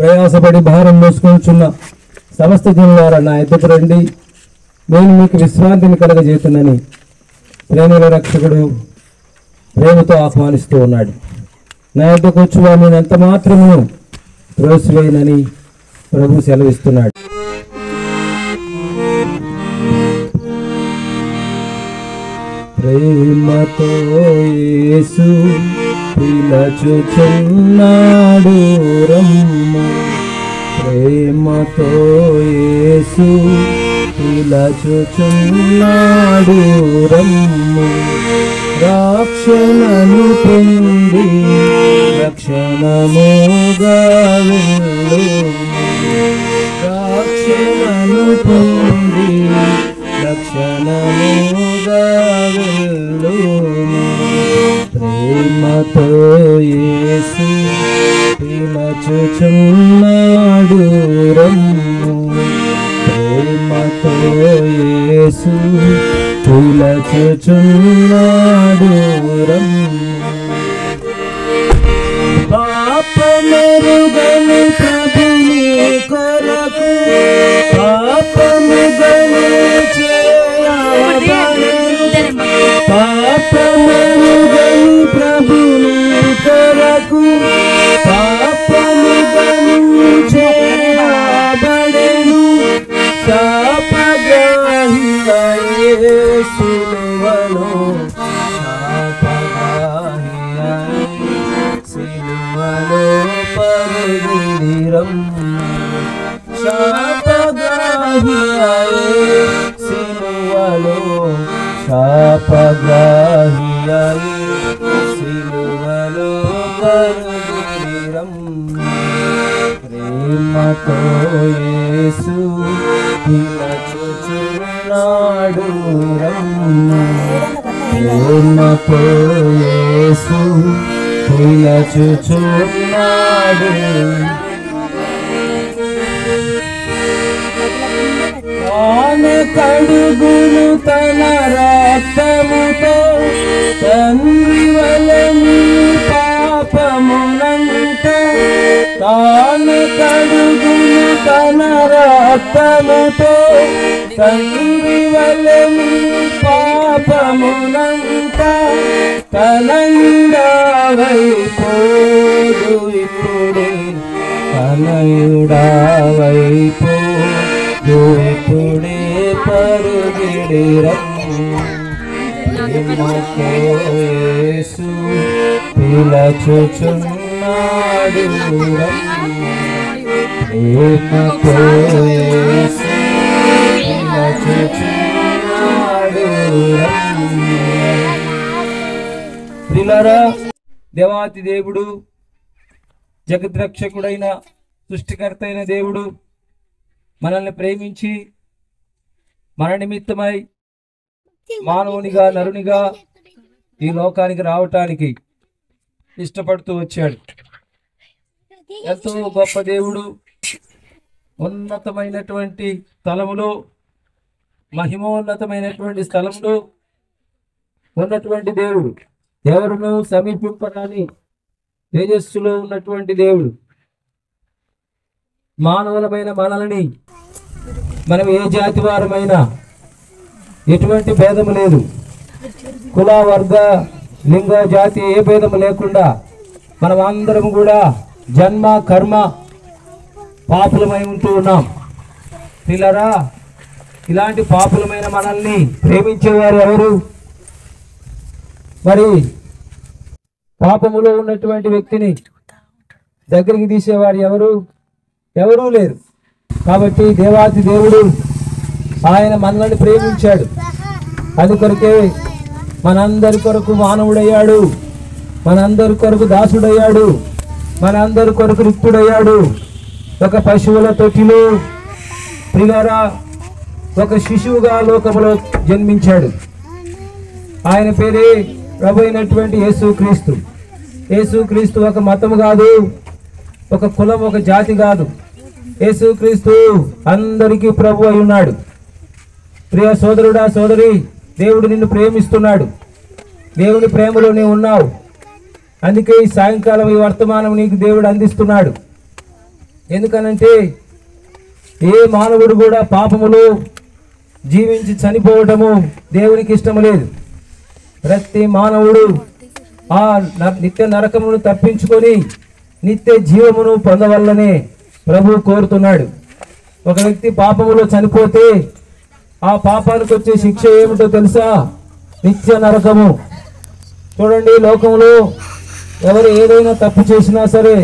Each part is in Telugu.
ప్రయాసపడి భారం మోసుకొనుచున్న సమస్త జనులారా నా యొద్దకు రండి, నేను మీకు విశ్రాంతిని కలగజేతునని ప్రేమల రక్షకుడు ప్రేమతో ఆహ్వానిస్తూ ఉన్నాడు. నా యొద్దకు వచ్చి నేను ఎంత మాత్రము త్రోసివేయనని ప్రభు సెలవిస్తున్నాడు. ప్రేమతో యేసు పిలచుచున్నాడు రమ్ము, ప్రేమతో యేసు పిలచుచున్నాడు రమ్ము. రక్షణను పొంది రక్షణముగా వెళ్ళుము, రక్షణను పొంది రక్షణముగా వెళ్ళుము. ప్రేమతో యేసు పిలచుచున్నాడు రమ్ము, ప్రేమతో యేసు పిలచుచున్నాడు రమ్ము. పాపమెరుగని ప్రభుని కొరకు పాపముగని చేయబడెను, పాపమెరుగని ప్రభుని కొరకు పాపముగని చేయబడెను. శాపగ్రహిత యేసువను సిలువలో పరుగిడిరం, శాపగ్రాహియే సిలువలో శాపగ్రాహియే సిలువలో పరుగిడిరం. ప్రేమతో యేసు పిలచుచున్నాడు రమ్ము, ప్రేమతో యేసు పిలచుచున్నాడు. తాను కడుగును తన రక్తముతో తండ్రి వలెను పాపమునంత, తాను కడుగును తన రక్తముతో తండ్రి వలెను పాపమునంత. తనయుడవైపోదు ఇప్పుడే, తనయుడవైపోదు ఇప్పుడే పరుగిడిరమ్ము. ప్రేమతో యేసు పిలచుచున్నాడు రమ్ము, ప్రేమతో యేసు పిలచుచున్నాడు రమ్ము. ప్రియులారా, దేవాతి దేవుడు, జగద్రక్షకుడైన సృష్టికర్త అయిన దేవుడు మనల్ని ప్రేమించి మన నిమిత్తమై మానవునిగా నరునిగా ఈ లోకానికి రావటానికి ఇష్టపడుతూ వచ్చాడు. ఎంతో గొప్ప దేవుడు, ఉన్నతమైనటువంటి స్థలములో, మహిమోన్నతమైనటువంటి స్థలంలో ఉన్నటువంటి దేవుడు, ఎవరును సమీపింపరాని తేజస్సులో ఉన్నటువంటి దేవుడు. మానవులమైన మనల్ని మనం ఏ జాతి వారమైనా ఎటువంటి భేదము లేదు, కుల వర్గ లింగ జాతి ఏ భేదము లేకుండా మనం అందరం కూడా జన్మ కర్మ పాపులమై ఉంటూ ఉన్నాం. పిల్లరా, ఇలాంటి పాపులమైన మనల్ని ప్రేమించేవారు ఎవరు? మరి పాపములో ఉన్నటువంటి వ్యక్తిని దగ్గరికి తీసేవారు ఎవరు? ఎవరూ లేరు. కాబట్టి దేవాతి దేవుడు ఆయన మనల్ని ప్రేమించాడు. అందుకొరకే మనందరి కొరకు మానవుడయ్యాడు, మనందరి కొరకు దాసుడయ్యాడు, మనందరి కొరకు రిక్తుడయ్యాడు. ఒక పశువుల తొట్టిలో ప్రియులారా ఒక శిశువుగా లోకములో జన్మించాడు. ఆయన పేరే ప్రభు అయినటువంటి యేసుక్రీస్తు. యేసుక్రీస్తు ఒక మతము కాదు, ఒక కులం, ఒక జాతి కాదు. యేసుక్రీస్తు అందరికీ ప్రభు అయి ఉన్నాడు. ప్రియ సోదరుడా, సోదరి, దేవుడు నిన్ను ప్రేమిస్తున్నాడు. దేవుని ప్రేమలో నీవు ఉన్నావు. అందుకే ఈ సాయంకాలం ఈ వర్తమానం నీకు దేవుడు అందిస్తున్నాడు. ఎందుకనంటే ఏ మానవుడు కూడా పాపములో జీవించి చనిపోవటము దేవునికి ఇష్టం లేదు. ప్రతి మానవుడు ఆ నిత్య నరకమును తప్పించుకొని నిత్య జీవమును పొందవల్లనే ప్రభు కోరుతున్నాడు. ఒక వ్యక్తి పాపములో చనిపోతే ఆ పాపానికి వచ్చే శిక్ష ఏమిటో తెలుసా? నిత్య నరకము. చూడండి, లోకంలో ఎవరు ఏదైనా తప్పు చేసినా సరే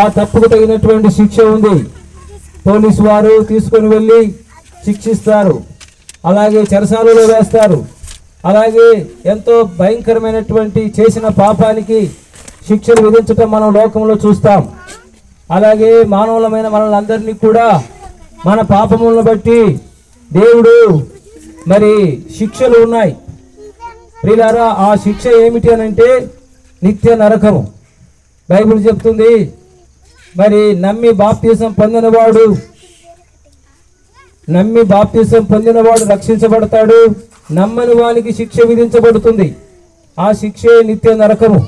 ఆ తప్పుకు తగినటువంటి శిక్ష ఉంది. పోలీసు వారు తీసుకొని వెళ్ళి శిక్షిస్తారు, అలాగే చెరసాలలో వేస్తారు. అలాగే ఎంతో భయంకరమైనటువంటి చేసిన పాపానికి శిక్షలు విధించటం మనం లోకంలో చూస్తాం. అలాగే మానవులమైన మనల్ని కూడా మన పాపములను బట్టి దేవుడు మరి శిక్షలు ఉన్నాయి. ప్రియులారా, ఆ శిక్ష ఏమిటి అనంటే నిత్య నరకము. బైబిల్ చెప్తుంది, మరి నమ్మి బాప్తిసం పొందినవాడు రక్షించబడతాడు, నమ్మని వానికి శిక్ష విధించబడుతుంది. ఆ శిక్షే నిత్య నరకము.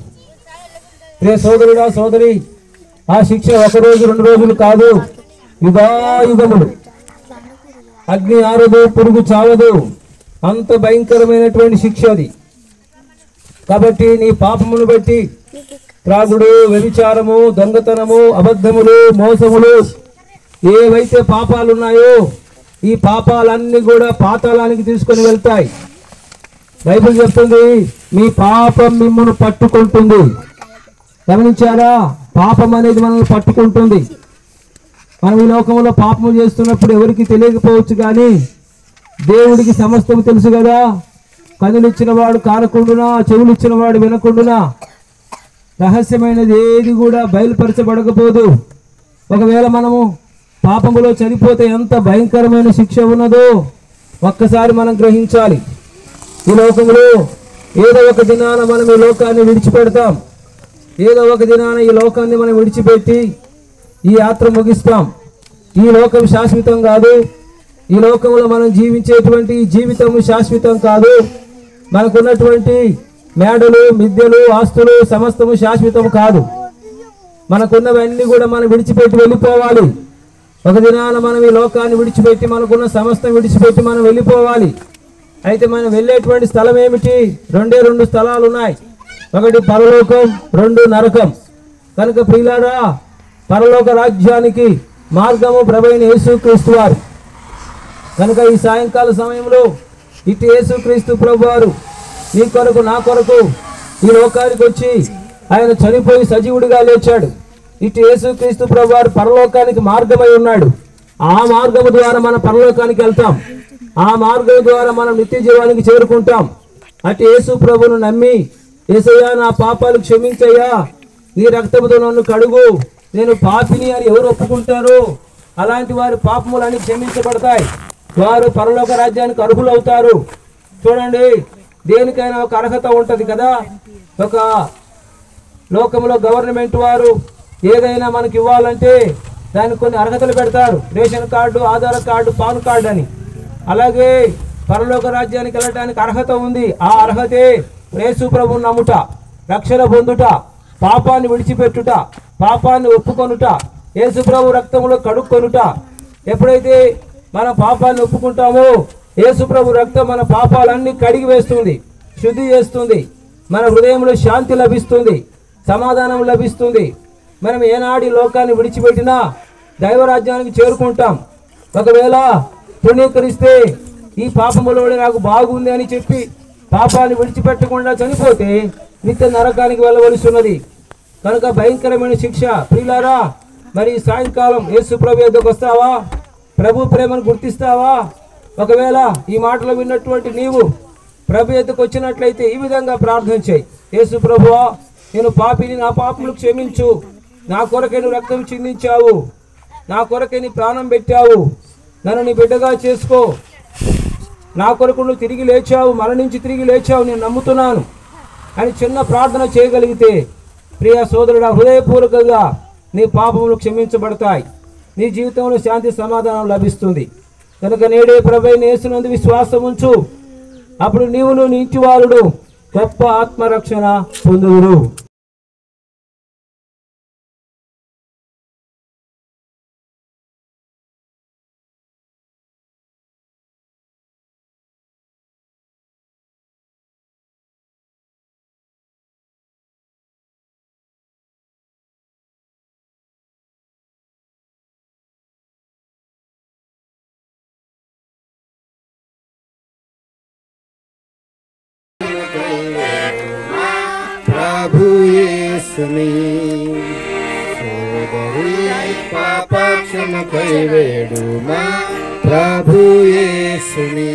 ప్రియ సోదరుడా, సోదరి, ఆ శిక్ష 1 రోజు 2 రోజులు కాదు, యుగాయుగములు. అగ్ని ఆరదు, పురుగు చావదు, అంత భయంకరమైనటువంటి శిక్ష అది. కాబట్టి నీ పాపమును బట్టి త్రాగుడు, వ్యభిచారము, దొంగతనము, అబద్ధములు, మోసములు, ఏవైతే పాపాలు ఉన్నాయో ఈ పాపాలన్నీ కూడా పాతాళానికి తీసుకొని వెళ్తాయి. బైబిల్ చెప్తుంది, మీ పాపం మిమ్మల్ని పట్టుకుంటుంది. గమనించారా? పాపం అనేది మనల్ని పట్టుకుంటుంది. మనం ఈ లోకంలో పాపము చేస్తున్నప్పుడు ఎవరికి తెలియకపోవచ్చు, కానీ దేవుడికి సమస్తము తెలుసు కదా. కనులు ఇచ్చిన వాడు కానకుండునా, చెవులు ఇచ్చిన వాడు వినకుండునా, రహస్యమైనది ఏది కూడా బయలుపరచబడకపోదు. ఒకవేళ మనము పాపములో చనిపోతే ఎంత భయంకరమైన శిక్ష ఉన్నదో ఒక్కసారి మనం గ్రహించాలి. ఈ లోకంలో ఏదో ఒక దినాన మనం ఈ లోకాన్ని విడిచిపెడతాం. ఏదో ఒక దినాన ఈ లోకాన్ని మనం విడిచిపెట్టి ఈ యాత్ర ముగిస్తాం. ఈ లోకం శాశ్వతం కాదు. ఈ లోకంలో మనం జీవించేటువంటి జీవితం శాశ్వతం కాదు. మనకున్నటువంటి మేడలు, మిద్దెలు, ఆస్తులు సమస్తము శాశ్వతం కాదు. మనకున్నవన్నీ కూడా మనం విడిచిపెట్టి వెళ్ళిపోవాలి. ఒక దినాన మనం ఈ లోకాన్ని విడిచిపెట్టి, మనకున్న సమస్తం విడిచిపెట్టి మనం వెళ్ళిపోవాలి. అయితే మనం వెళ్ళేటువంటి స్థలం ఏమిటి? 2 స్థలాలు ఉన్నాయి. ఒకటి పరలోకం, 2 నరకం. కనుక ప్రియులారా, పరలోక రాజ్యానికి మార్గము ప్రభువైన యేసుక్రీస్తు వారు. కనుక ఈ సాయంకాల సమయంలో ఇటు యేసుక్రీస్తు ప్రభు వారు నీ కొరకు, నా కొరకు ఈ లోకానికి వచ్చి ఆయన చనిపోయి సజీవుడిగా లేచాడు. ఇటు యేసుక్రీస్తు ప్రభు వారు పరలోకానికి మార్గమై ఉన్నాడు. ఆ మార్గము ద్వారా మనం పరలోకానికి వెళ్తాం. ఆ మార్గం ద్వారా మనం నిత్య జీవానికి చేరుకుంటాం. అటు యేసు ప్రభువును నమ్మి, యేసయ్యా నా పాపాలు క్షమించయ్యా, నీ రక్తముతో నన్ను కడుగు, నేను పాపిని అని ఎవరు ఒప్పుకుంటారో అలాంటి వారి పాపములన్నీ క్షమించబడతాయి. వారు పరలోక రాజ్యానికి అర్హులవుతారు. చూడండి, దేనికైనా ఒక అర్హత ఉంటుంది కదా. ఒక లోకంలో గవర్నమెంట్ వారు ఏదైనా మనకి ఇవ్వాలంటే దానికి కొన్ని అర్హతలు పెడతారు. Ration card, Aadhaar card, pan card అని. అలాగే పరలోక రాజ్యానికి వెళ్ళడానికి అర్హత ఉంది. ఆ అర్హతే యేసు ప్రభువును నమ్ముట, రక్షణ పొందుట, పాపాన్ని విడిచిపెట్టుట, పాపాన్ని ఒప్పుకొనుట, యేసు ప్రభు రక్తంలో కడుక్కొనుట. ఎప్పుడైతే మన పాపాన్ని ఒప్పుకుంటామో యేసు ప్రభు రక్తం మన పాపాలన్నీ కడిగి వేస్తుంది, శుద్ధి చేస్తుంది. మన హృదయంలో శాంతి లభిస్తుంది, సమాధానం లభిస్తుంది. మనం ఏనాడు ఈ లోకాన్ని విడిచిపెట్టినా దైవరాజ్యానికి చేరుకుంటాం. ఒకవేళ పుణ్యకరిస్తే ఈ పాపములో నాకు బాగుంది అని చెప్పి పాపాన్ని విడిచిపెట్టకుండా చనిపోతే నిత్య నరకానికి వెళ్ళవలసి ఉన్నది. కనుక భయంకరమైన శిక్ష. ప్రియులారా, మరి సాయంకాలం యేసు ప్రభు యొద్దకు వస్తావా? ప్రభు ప్రేమను గుర్తిస్తావా? ఒకవేళ ఈ మాటలు విన్నటువంటి నీవు ప్రభు యొద్దకు వచ్చినట్లయితే ఈ విధంగా ప్రార్థన చేయి. యేసు ప్రభువా, నేను పాపిని, నా పాపములు క్షమించు. నా కొరకే నువ్వు రక్తం చిందించావు, నా కొరకే నీ ప్రాణం పెట్టావు, నన్ను నీ బిడ్డగా చేసుకో. నా కొరకు నువ్వు తిరిగి లేచావు, మరణించి తిరిగి లేచావు, నేను నమ్ముతున్నాను అని చిన్న ప్రార్థన చేయగలిగితే ప్రియ సోదరుడా, హృదయపూర్వకంగా నీ పాపములు క్షమించబడతాయి. నీ జీవితంలో శాంతి సమాధానం లభిస్తుంది. కనుక నేడే ప్రభువైన యేసునందు విశ్వాసం ఉంచు. అప్పుడు నీవును నీ ఇంటి వారుడు గొప్ప ఆత్మరక్షణ పొందుదురు. యేసుని సోదరి పాప క్షమకై వేడుమా ప్రభు యేసుని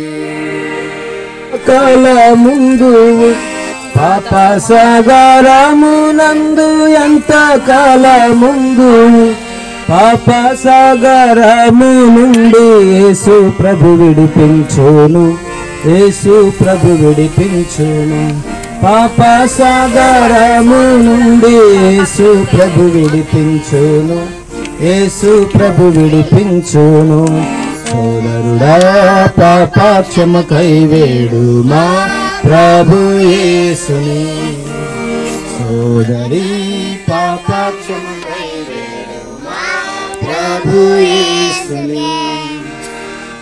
కాల ముందు పాప సాగరమునందు ఎంత కాల ముందు పాప సాగరము నుండి యేసు ప్రభు విడిపించును యేసు ప్రభు విడిపించును పాప సాగరము నుండి యేసు ప్రభు విడిపించును యేసు ప్రభు విడిపించును సోదరుడా పాప క్షమకై వేడుమా ప్రభు యేసుని సోదరి పాప క్షమకై వేడుమా ప్రభు యేసుని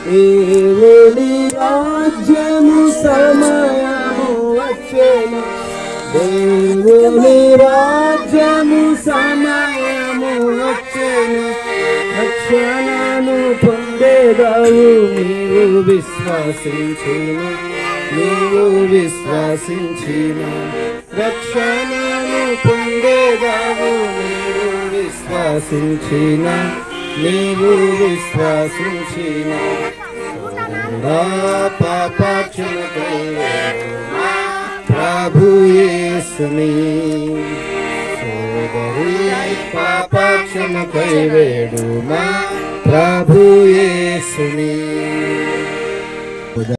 దేవుని రాజ్యము సమయము వచ్చెను దేవుని రాజ్యము సమయము వచ్చెను రక్షణను పొందేదావు నీవు విశ్వాసించును నీవు విశ్వాసించిన రక్షణను పొందేదావు నీవు విశ్వాసించిన నీవు విశ్వాసించిన పాప క్షమకై వేడుమా ప్రభు యేసుని సోదరి పాప క్షమకై వేడుమా ప్రభు యేసుని